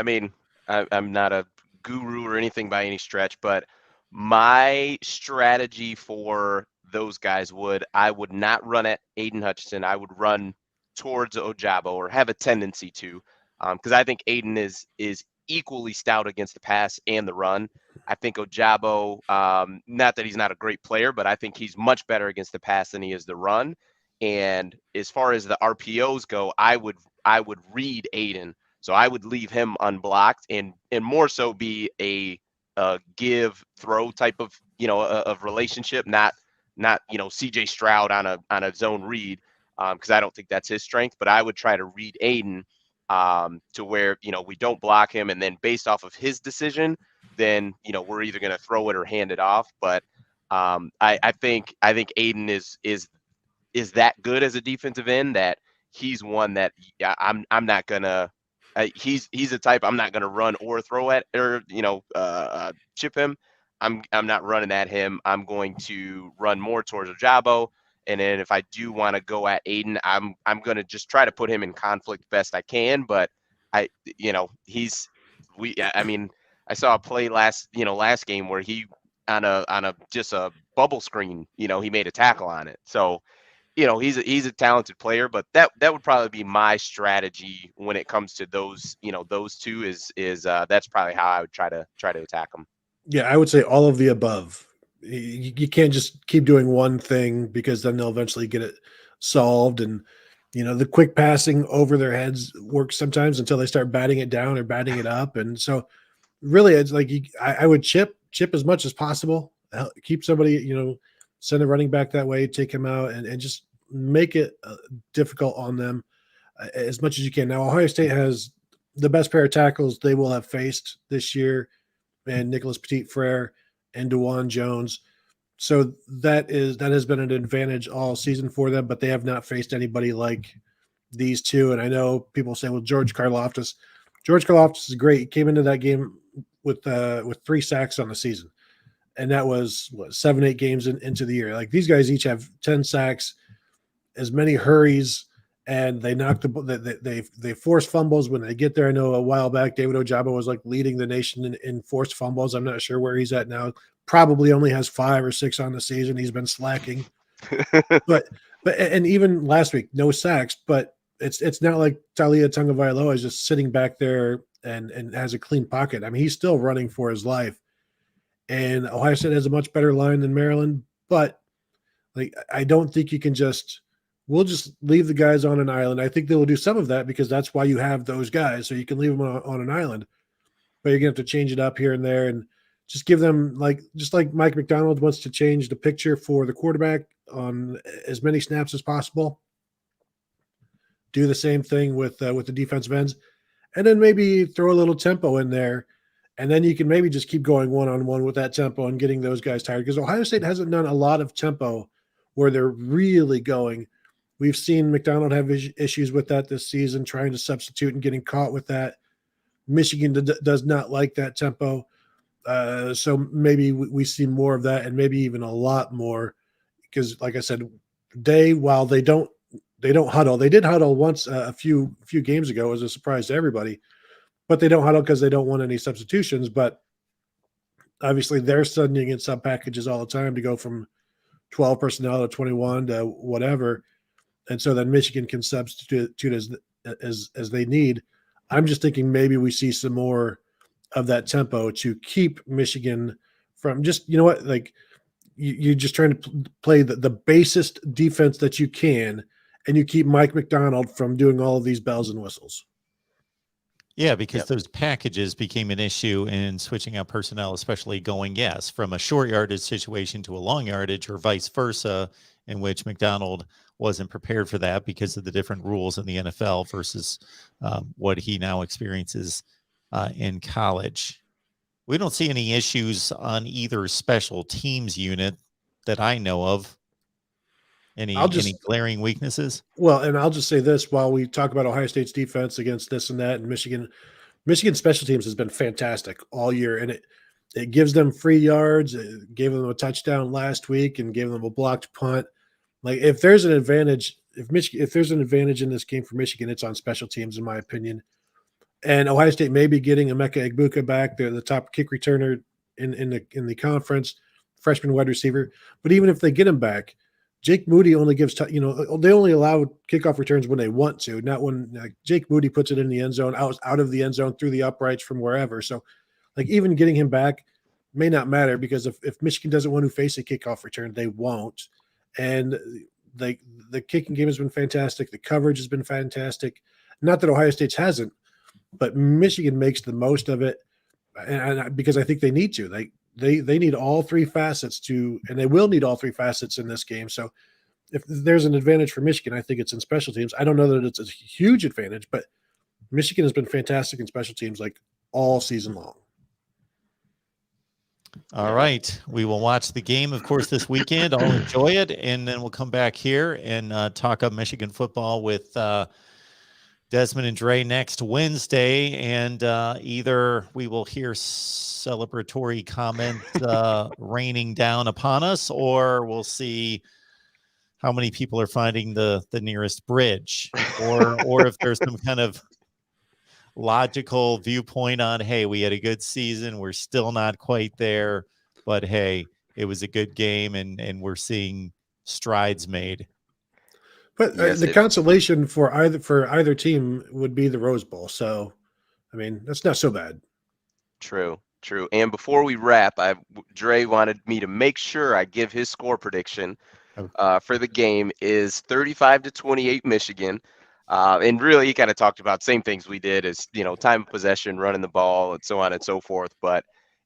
mean, I'm not a guru or anything by any stretch, but my strategy for those guys I would not run at Aiden Hutchinson. I would run towards Ojabo, or have a tendency to, because I think Aiden is equally stout against the pass and the run. I think Ojabo, not that he's not a great player, but I think he's much better against the pass than he is the run. And as far as the RPOs go, I would read Aiden. So I would leave him unblocked and more so be a give throw type of, of relationship, not CJ Stroud on a zone read, because I don't think that's his strength. But I would try to read Aiden to where we don't block him, and then based off of his decision, then we're either going to throw it or hand it off. But I think Aiden is that good as a defensive end that he's one that I'm not gonna. He's a type I'm not gonna run or throw at or chip him. I'm not running at him. I'm going to run more towards Ojabo. And then if I do want to go at Aiden, I'm gonna just try to put him in conflict best I can. But I he's I mean I saw a play last game where he on a just a bubble screen, he made a tackle on it. So he's a talented player, but that would probably be my strategy when it comes to those two is that's probably how I would try to attack them. Yeah, I would say all of the above. You can't just keep doing one thing because then they'll eventually get it solved. And the quick passing over their heads works sometimes until they start batting it down or batting it up. And so, really, it's like I would chip as much as possible. Keep somebody, send a running back that way, take him out, and just make it difficult on them as much as you can. Now, Ohio State has the best pair of tackles they will have faced this year, and Nicholas Petit-Frere and DeJuan Jones. So that has been an advantage all season for them, but they have not faced anybody like these two. And I know people say, well, George Karlaftis is great. He came into that game with 3 sacks on the season. And that was 7-8 games into the year. Like, these guys each have 10 sacks, as many hurries, and they knock they force fumbles when they get there. I know a while back David Ojabo was like leading the nation in forced fumbles. I'm not sure where he's at now. Probably only has 5 or 6 on the season. He's been slacking. but even last week, no sacks. But it's not like Talia Tagovailoa is just sitting back there and has a clean pocket. I mean, he's still running for his life. And Ohio State has a much better line than Maryland, but like, I don't think you can we'll just leave the guys on an island. I think they will do some of that because that's why you have those guys. So you can leave them on an island, but you're going to have to change it up here and there and just give them just like Mike McDonald wants to change the picture for the quarterback on as many snaps as possible. Do the same thing with the defensive ends, and then maybe throw a little tempo in there. And then you can maybe just keep going one-on-one with that tempo and getting those guys tired, because Ohio State hasn't done a lot of tempo where they're really going. We've seen McDonald have issues with that this season, trying to substitute and getting caught with that. Michigan does not like that tempo. So maybe we see more of that, and maybe even a lot more, because like I said, while they don't huddle. They did huddle once a few games ago as a surprise to everybody. But they don't huddle because they don't want any substitutions. But obviously, they're sending in sub packages all the time to go from 12 personnel to 21 to whatever, and so then Michigan can substitute as they need. I'm just thinking maybe we see some more of that tempo to keep Michigan from just like you're just trying to play the basest defense that you can, and you keep Mike McDonald from doing all of these bells and whistles. Yeah, because those packages became an issue in switching out personnel, especially going, from a short yardage situation to a long yardage or vice versa, in which McDonald wasn't prepared for that because of the different rules in the NFL versus what he now experiences in college. We don't see any issues on either special teams unit that I know of. Any glaring weaknesses? Well, and I'll just say this while we talk about Ohio State's defense against this and that, and Michigan special teams has been fantastic all year, and it gives them free yards. It gave them a touchdown last week and gave them a blocked punt. Like, if there's an advantage, if there's an advantage in this game for Michigan, it's on special teams, in my opinion. And Ohio State may be getting Emeka Egbuka back. They're the top kick returner in the conference, freshman wide receiver. But even if they get him back, Jake Moody only gives, they only allow kickoff returns when they want to, not when Jake Moody puts it in the end zone, out of the end zone, through the uprights from wherever. So, even getting him back may not matter, because if Michigan doesn't want to face a kickoff return, they won't. And the kicking game has been fantastic. The coverage has been fantastic. Not that Ohio State hasn't, but Michigan makes the most of it, and because I think they need to. They need all 3 facets and they will need all 3 facets in this game. So if there's an advantage for Michigan, I think it's in special teams. I don't know that it's a huge advantage, but Michigan has been fantastic in special teams all season long. All right. We will watch the game, of course, this weekend. I'll enjoy it, and then we'll come back here and talk up Michigan football with Desmond and Dre next Wednesday, and either we will hear celebratory comments raining down upon us, or we'll see how many people are finding the nearest bridge, or if there's some kind of logical viewpoint on, hey, we had a good season, we're still not quite there, but hey, it was a good game, and we're seeing strides made. But Yes, the consolation for either team would be the Rose Bowl. So, I mean, that's not so bad. true, true. And before we wrap, Dre wanted me to make sure I give his score prediction for the game is 35-28 Michigan. And really, he kind of talked about same things we did as, time of possession, running the ball, and so on and so forth. But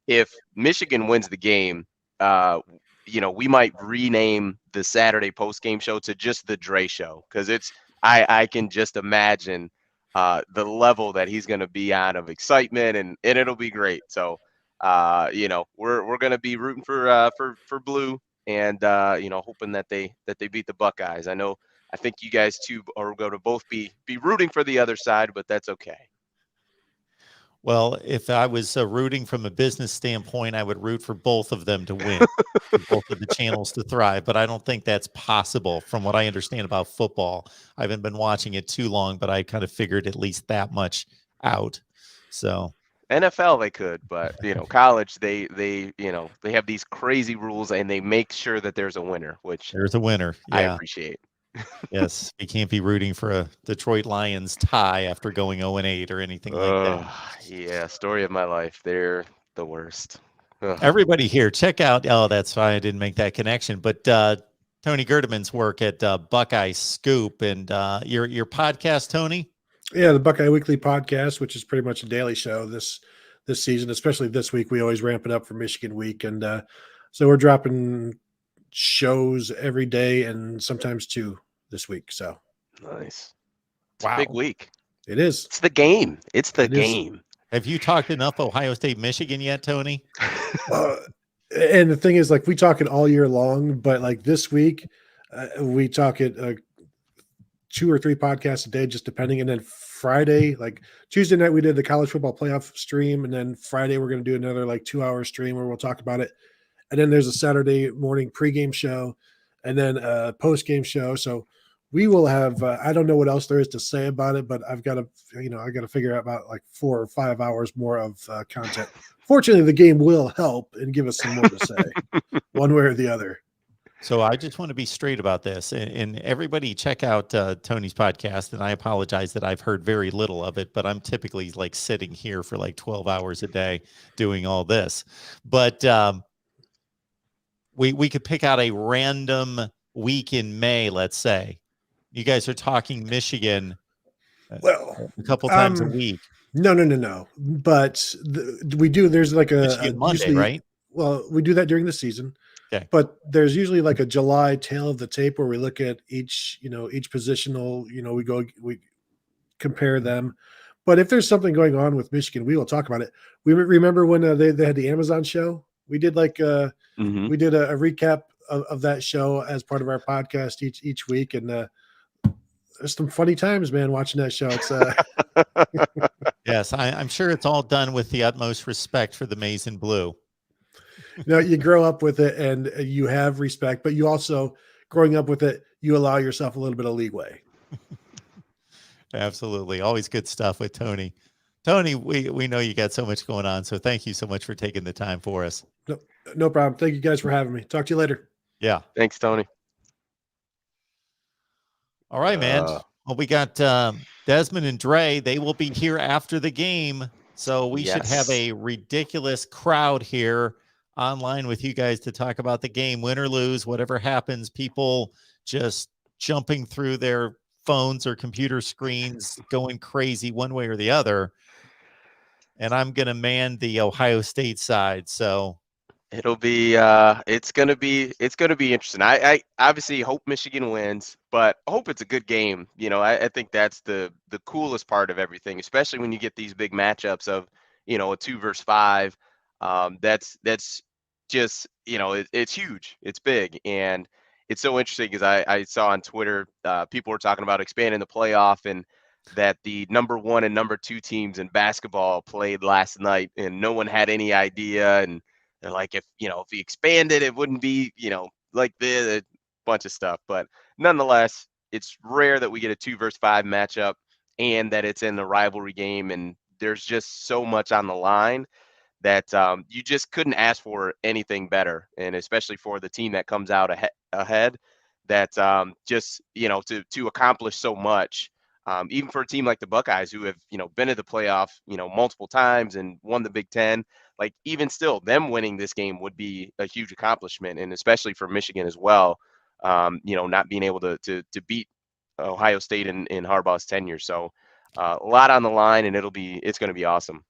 if Michigan wins the game, we might rename the Saturday post-game show to just the Dre Show, because I can just imagine the level that he's going to be on of excitement, and it'll be great. So, we're going to be rooting for blue, and hoping that they beat the Buckeyes. I think you guys too are going to both be rooting for the other side, but that's okay. Well, if I was rooting from a business standpoint, I would root for both of them to win, for both of the channels to thrive. But I don't think that's possible from what I understand about football. I haven't been watching it too long, but I kind of figured at least that much out. So NFL they could, but college they have these crazy rules, and they make sure that there's a winner, which there's a winner. Yeah. I appreciate. Yes, we can't be rooting for a Detroit Lions tie after going 0-8 or anything like that. Yeah, story of my life. They're the worst. Ugh. Everybody here, check out. Oh, that's fine. I didn't make that connection, but Tony Gerdeman's work at Buckeye Scoop and your podcast, Tony. Yeah, the Buckeye Weekly podcast, which is pretty much a daily show this season, especially this week. We always ramp it up for Michigan week, and so we're dropping shows every day, and sometimes two this week. So nice. It's a big week. It is. It's the game. It's the game. Have you talked enough Ohio State, Michigan yet, Tony? And the thing is, like, we talk it all year long, but like this week, we talk it 2 or 3 podcasts a day, just depending. And then Friday, like Tuesday night, we did the college football playoff stream, and then Friday we're going to do another like 2-hour stream where we'll talk about it. And then there's a Saturday morning pregame show, and then a postgame show. So we will have. I don't know what else there is to say about it, but I've got to, I got to figure out about like 4 or 5 hours more of content. Fortunately, the game will help and give us some more to say, one way or the other. So I just want to be straight about this, and everybody check out Tony's podcast. And I apologize that I've heard very little of it, but I'm typically like sitting here for like 12 hours a day doing all this. But we could pick out a random week in May, let's say. You guys are talking Michigan a couple times a week. No. But we do. There's like a Monday, usually, right? Well, we do that during the season. Okay. But there's usually like a July tail of the tape where we look at each positional. We compare them. But if there's something going on with Michigan, we will talk about it. We remember when they had the Amazon show. We did like we did a recap of that show as part of our podcast each week, and there's some funny times, man, watching that show. It's yes, I'm sure it's all done with the utmost respect for the maize and blue. You grow up with it and you have respect, but you also, growing up with it, you allow yourself a little bit of leeway. Absolutely. Always good stuff with Tony. Tony, we know you got so much going on, so thank you so much for taking the time for us. No problem. Thank you guys for having me. Talk to you later. Yeah. Thanks, Tony. All right, man. Well, we got Desmond and Dre. They will be here after the game, so we should have a ridiculous crowd here online with you guys to talk about the game, win or lose, whatever happens. People just jumping through their phones or computer screens, going crazy one way or the other. And I'm going to man the Ohio State side. So it'll be it's gonna be interesting. I obviously hope Michigan wins, but I hope it's a good game. I think that's the coolest part of everything, especially when you get these big matchups of a 2 versus 5. That's just, it's huge. It's big. And it's so interesting because I saw on Twitter, people were talking about expanding the playoff and that the number one and number two teams in basketball played last night and no one had any idea. And they're like, if we expanded, it wouldn't be, like this, a bunch of stuff. But nonetheless, it's rare that we get a 2 versus 5 matchup and that it's in the rivalry game. And there's just so much on the line that you just couldn't ask for anything better, and especially for the team that comes out ahead, that just to accomplish so much, even for a team like the Buckeyes who have been to the playoff multiple times and won the Big Ten, like even still, them winning this game would be a huge accomplishment, and especially for Michigan as well, not being able to beat Ohio State in Harbaugh's tenure. So a lot on the line, and it's going to be awesome.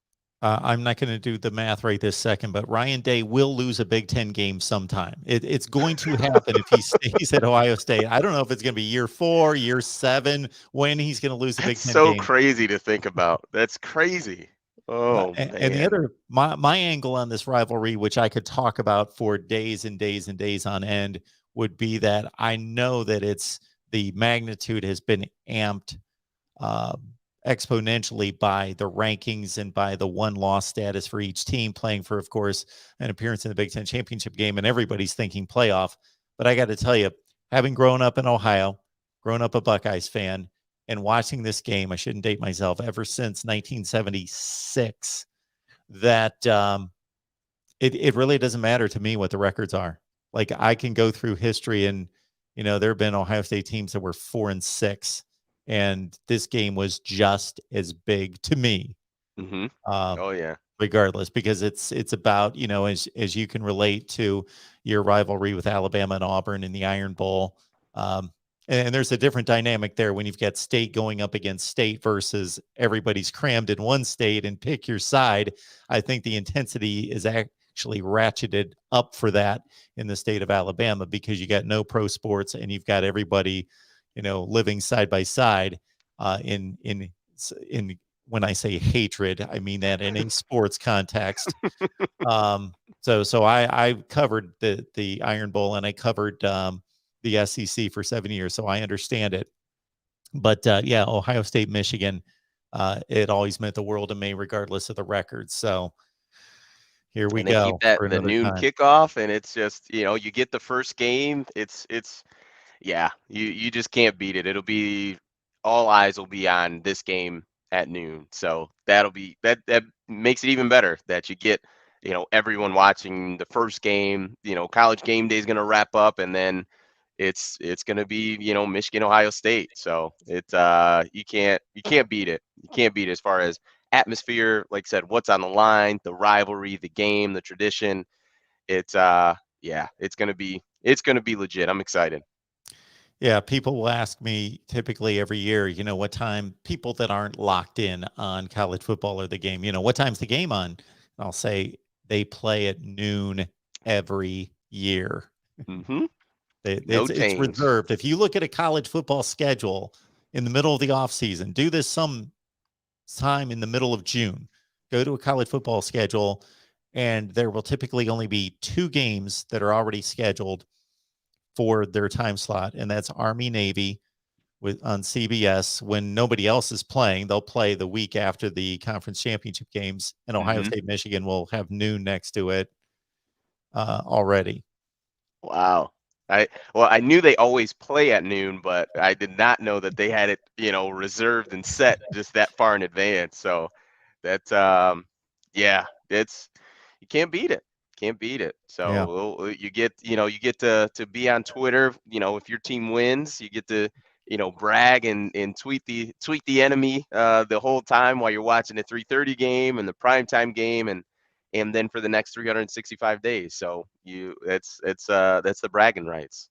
I'm not going to do the math right this second, but Ryan Day will lose a Big Ten game sometime. It's going to happen if he stays at Ohio State. I don't know if it's going to be year 4, year 7, when he's going to lose a Big That's Ten so game. crazy to think about. That's crazy. Oh, and the man. other, my angle on this rivalry, which I could talk about for days and days and days on end, would be that I know that the magnitude has been amped exponentially by the rankings and by the one-loss status for each team playing for, of course, an appearance in the Big Ten championship game, and everybody's thinking playoff. But I got to tell you, having grown up in Ohio, grown up a Buckeyes fan, and watching this game, I shouldn't date myself, ever since 1976, that it really doesn't matter to me what the records are. Like, I can go through history, and there have been Ohio State teams that were 4-6. And this game was just as big to me. Mm-hmm. Oh, yeah. Regardless, because it's about, as you can relate to your rivalry with Alabama and Auburn in the Iron Bowl. And there's a different dynamic there when you've got state going up against state versus everybody's crammed in one state and pick your side. I think the intensity is actually ratcheted up for that in the state of Alabama because you got no pro sports and you've got everybody living side by side in when I say hatred, I mean that in a sports context. So I covered the Iron Bowl and I covered the SEC for 7 years, so I understand it. But yeah, Ohio State, Michigan, it always meant the world to me, regardless of the record. So here we and they go. keep that for the another noon time. kickoff, and it's just you get the first game. It's yeah, you just can't beat it. It'll be all eyes will be on this game at noon. So that makes it even better that you get everyone watching the first game. College game day is going to wrap up, and then it's going to be Michigan Ohio State. So it's you can't beat it. You can't beat it as far as atmosphere. Like I said, what's on the line, the rivalry, the game, the tradition. It's yeah, it's going to be legit. I'm excited. Yeah, people will ask me typically every year, what time, people that aren't locked in on college football or the game, what time's the game on? I'll say they play at noon every year. Mm-hmm. No It's change. reserved. If you look at a college football schedule in the middle of the off season, do this some time in the middle of June, go to a college football schedule, and there will typically only be 2 games that are already scheduled for their time slot, and that's Army Navy on CBS. When nobody else is playing, they'll play the week after the conference championship games, and Ohio Mm-hmm. State, Michigan will have noon next to it already. Wow. I knew they always play at noon, but I did not know that they had it, reserved and set just that far in advance. So that's yeah, it's you can't beat it. Can't beat it. Yeah. So you get to be on Twitter, if your team wins, you get to brag and tweet the enemy the whole time while you're watching the 3:30 game and the primetime game and then for the next 365 days. So that's the bragging rights.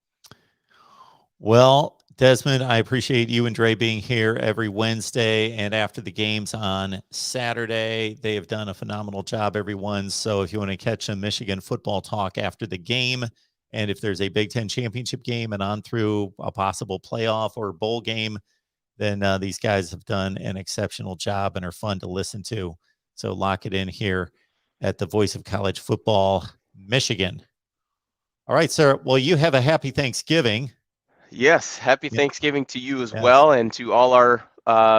Well, Desmond, I appreciate you and Dre being here every Wednesday and after the games on Saturday. They have done a phenomenal job, everyone. So if you want to catch some Michigan football talk after the game, and if there's a Big Ten championship game and on through a possible playoff or bowl game, then these guys have done an exceptional job and are fun to listen to. So lock it in here at the Voice of College Football Michigan. All right, sir. Well, you have a happy Thanksgiving. Yes, happy Yeah. Thanksgiving to you as Yes. well, and to all our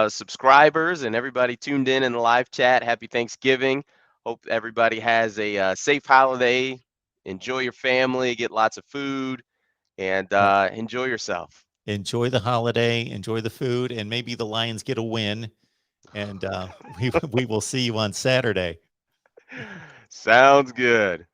subscribers and everybody tuned in the live chat. Happy Thanksgiving. Hope everybody has a safe holiday. Enjoy your family, get lots of food, and enjoy yourself. Enjoy the holiday, enjoy the food, and maybe the Lions get a win. And we will see you on Saturday. Sounds good.